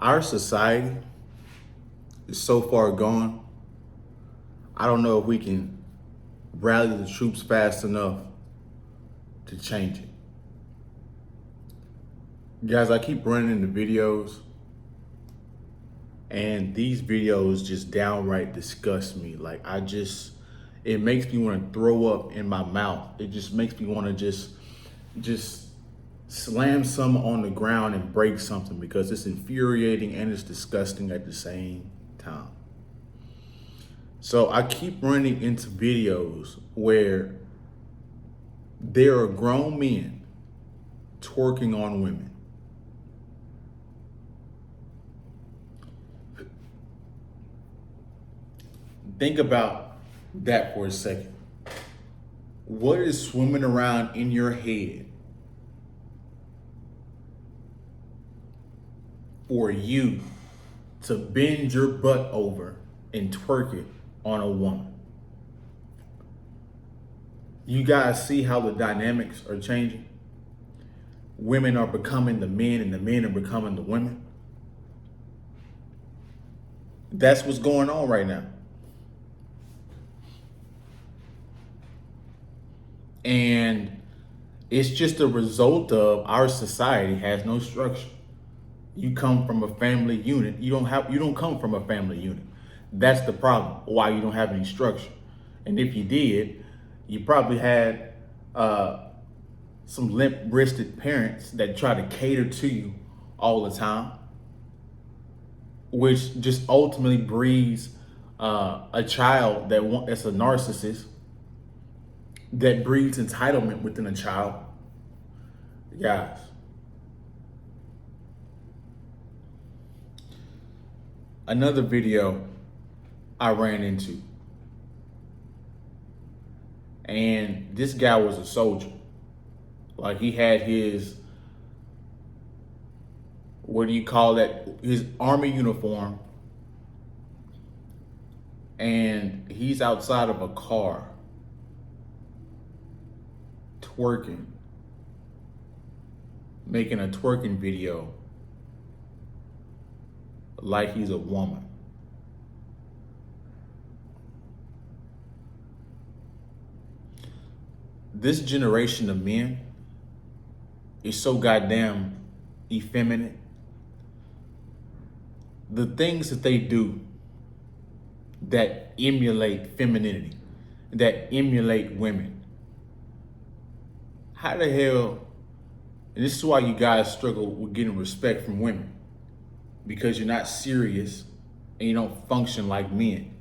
Our society is so far gone. I don't know if we can rally the troops fast enough to change it. Guys, I keep running into videos, and these videos just downright disgust me. It makes me want to throw up in my mouth. It just makes me want to just slam some on the ground and break something, because it's infuriating and it's disgusting at the same time. So I keep running into videos where there are grown men twerking on women. Think about that for a second. What is swimming around in your head for you to bend your butt over and twerk it on a woman? You guys see how the dynamics are changing? Women are becoming the men and the men are becoming the women. That's what's going on right now. And it's just a result of our society has no structure. You come from a family unit. You don't come from a family unit. That's the problem. Why you don't have any structure. And if you did, you probably had some limp-wristed parents that try to cater to you all the time, which just ultimately breeds a child that's a narcissist, that breeds entitlement within a child. Guys, another video I ran into, and this guy was a soldier. Like, he had his, what do you call that? His army uniform, and he's outside of a car twerking, making a twerking video like he's a woman. This generation of men is so goddamn effeminate. The things that they do that emulate femininity, that emulate women. How the hell, and this is why you guys struggle with getting respect from women, because you're not serious and you don't function like men.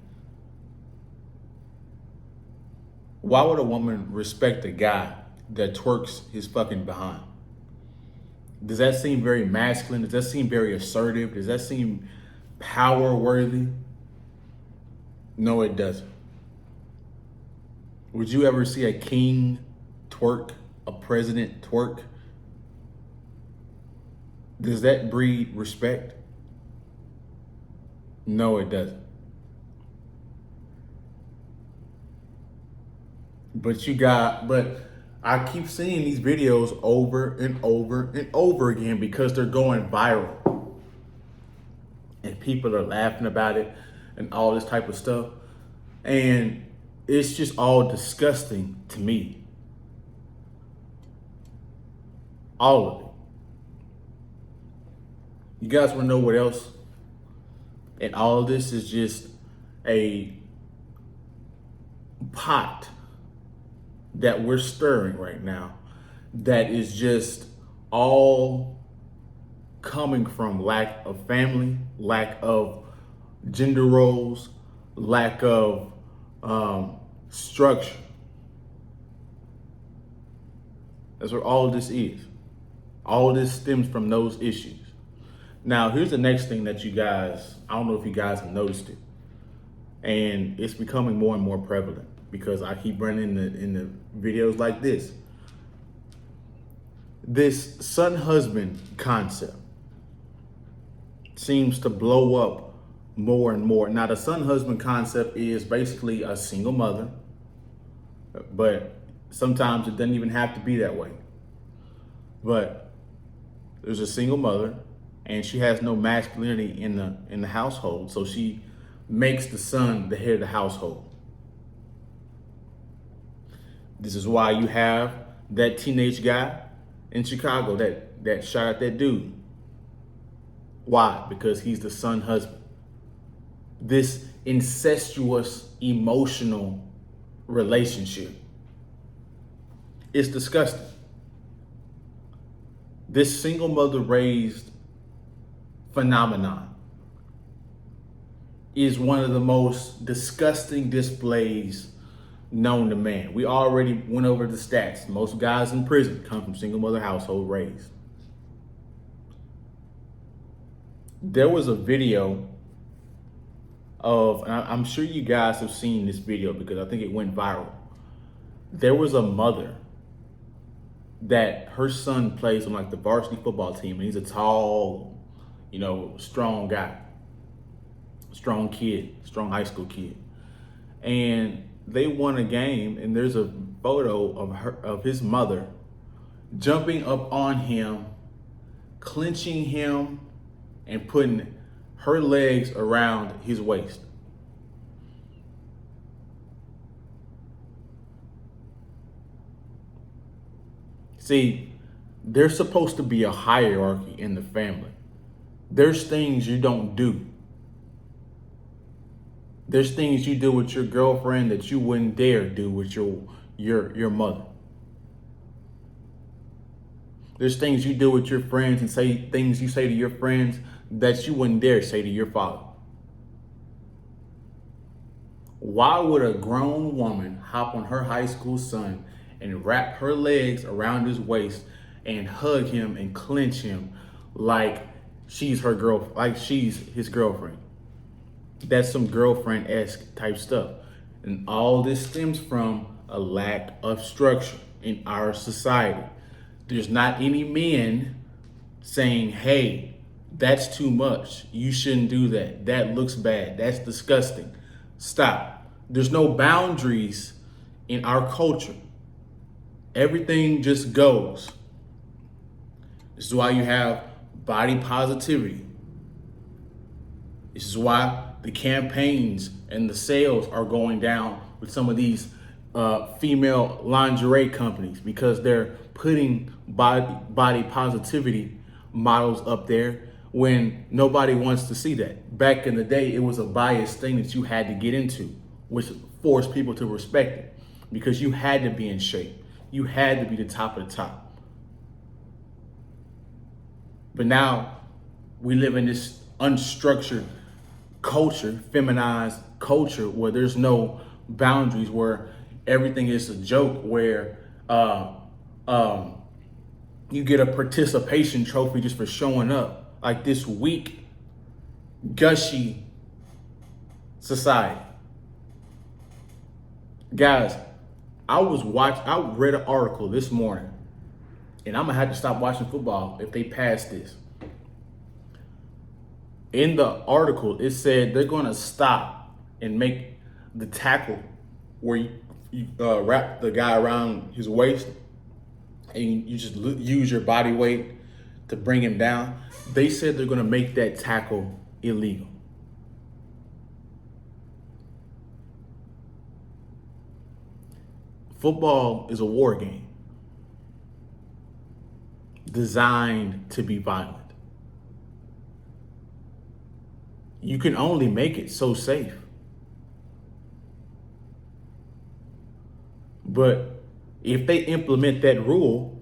Why would a woman respect a guy that twerks his fucking behind? Does that seem very masculine? Does that seem very assertive? Does that seem power worthy? No, it doesn't. Would you ever see a king twerk? A president twerk? Does that breed respect? No, it doesn't. But I keep seeing these videos over and over and over again because they're going viral. And people are laughing about it and all this type of stuff. And it's just all disgusting to me. All of it. You guys want to know what else? And all of this is just a pot that we're stirring right now that is just all coming from lack of family, lack of gender roles, lack of structure. That's what all of this is. All of this stems from those issues. Now, here's the next thing that you guys, I don't know if you guys have noticed it, and it's becoming more and more prevalent because I keep running in the videos like this. This son-husband concept seems to blow up more and more. Now, the son-husband concept is basically a single mother, but sometimes it doesn't even have to be that way. But there's a single mother and she has no masculinity in the household. So she makes the son the head of the household. This is why you have that teenage guy in Chicago that shot at that dude. Why? Because he's the son husband. This incestuous emotional relationship. It's disgusting. This single mother raised phenomenon is one of the most disgusting displays known to man. We already went over the stats. Most guys in prison come from single mother household raised. There was a video of, and I'm sure you guys have seen this video because I think it went viral. There was a mother that her son plays on like the varsity football team, and he's a tall, strong guy, strong kid, strong high school kid. And they won a game, and there's a photo of his mother jumping up on him, clenching him, and putting her legs around his waist. See, there's supposed to be a hierarchy in the family. There's things you don't do. There's things you do with your girlfriend that you wouldn't dare do with your mother. There's things you do with your friends and say things you say to your friends that you wouldn't dare say to your father. Why would a grown woman hop on her high school son and wrap her legs around his waist and hug him and clench him like she's his girlfriend? That's some girlfriend-esque type stuff. And all this stems from a lack of structure in our society. There's not any men saying, hey, that's too much. You shouldn't do that. That looks bad. That's disgusting. Stop. There's no boundaries in our culture. Everything just goes. This is why you have body positivity. This is why the campaigns and the sales are going down with some of these female lingerie companies, because they're putting body positivity models up there when nobody wants to see that. Back in the day, it was a biased thing that you had to get into, which forced people to respect it, because you had to be in shape. You had to be the top of the top. But now we live in this unstructured culture, feminized culture, where there's no boundaries, where everything is a joke, where you get a participation trophy just for showing up. Like this weak, gushy society. Guys, I read an article this morning, and I'm gonna have to stop watching football if they pass this. In the article, it said they're gonna stop and make the tackle where you wrap the guy around his waist and you just use your body weight to bring him down. They said they're gonna make that tackle illegal. Football is a war game designed to be violent. You can only make it so safe. But if they implement that rule,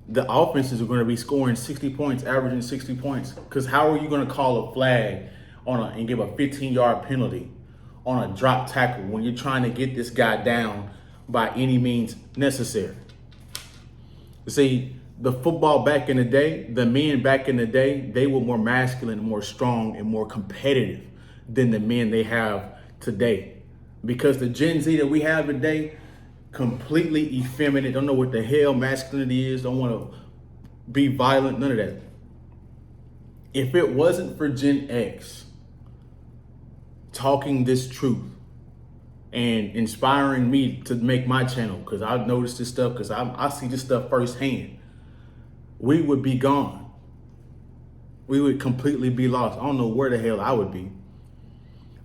the offenses are going to be scoring 60 points, averaging 60 points. Because how are you going to call a flag and give a 15-yard penalty on a drop tackle when you're trying to get this guy down by any means necessary? See, the football back in the day, the men back in the day, they were more masculine, more strong, and more competitive than the men they have today. Because the Gen Z that we have today, completely effeminate, don't know what the hell masculinity is, don't want to be violent, none of that. If it wasn't for Gen X talking this truth and inspiring me to make my channel, because I've noticed this stuff, because I see this stuff firsthand, we would be gone. we would completely be lost. I don't know where the hell I would be.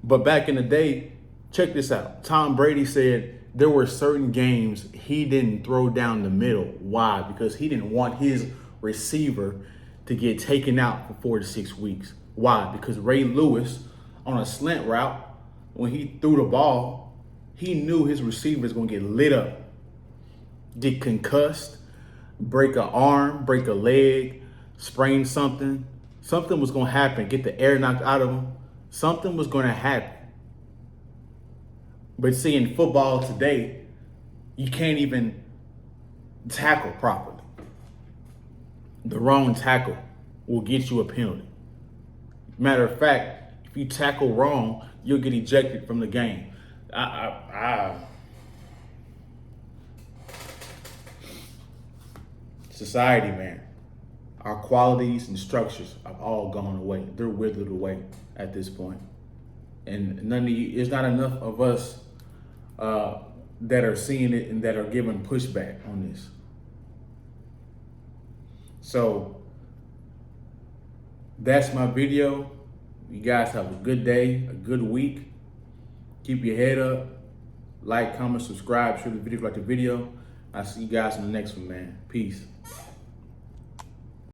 But back in the day, check this out. Tom Brady said there were certain games he didn't throw down the middle. Why? Because he didn't want his receiver to get taken out for 4 to 6 weeks. Why? Because Ray Lewis, on a slant route, when he threw the ball, he knew his receiver was going to get lit up, get concussed, break an arm, break a leg, sprain something. Something was going to happen, get the air knocked out of him. Something was going to happen. But see, in football today, you can't even tackle properly. The wrong tackle will get you a penalty. Matter of fact, if you tackle wrong, you'll get ejected from the game. Society, man. Our qualities and structures have all gone away. They're withered away at this point. And it's not enough of us that are seeing it and that are giving pushback on this. So that's my video. You guys have a good day, a good week. Keep your head up. Like, comment, subscribe, share the video, like the video. I'll see you guys in the next one, man. Peace.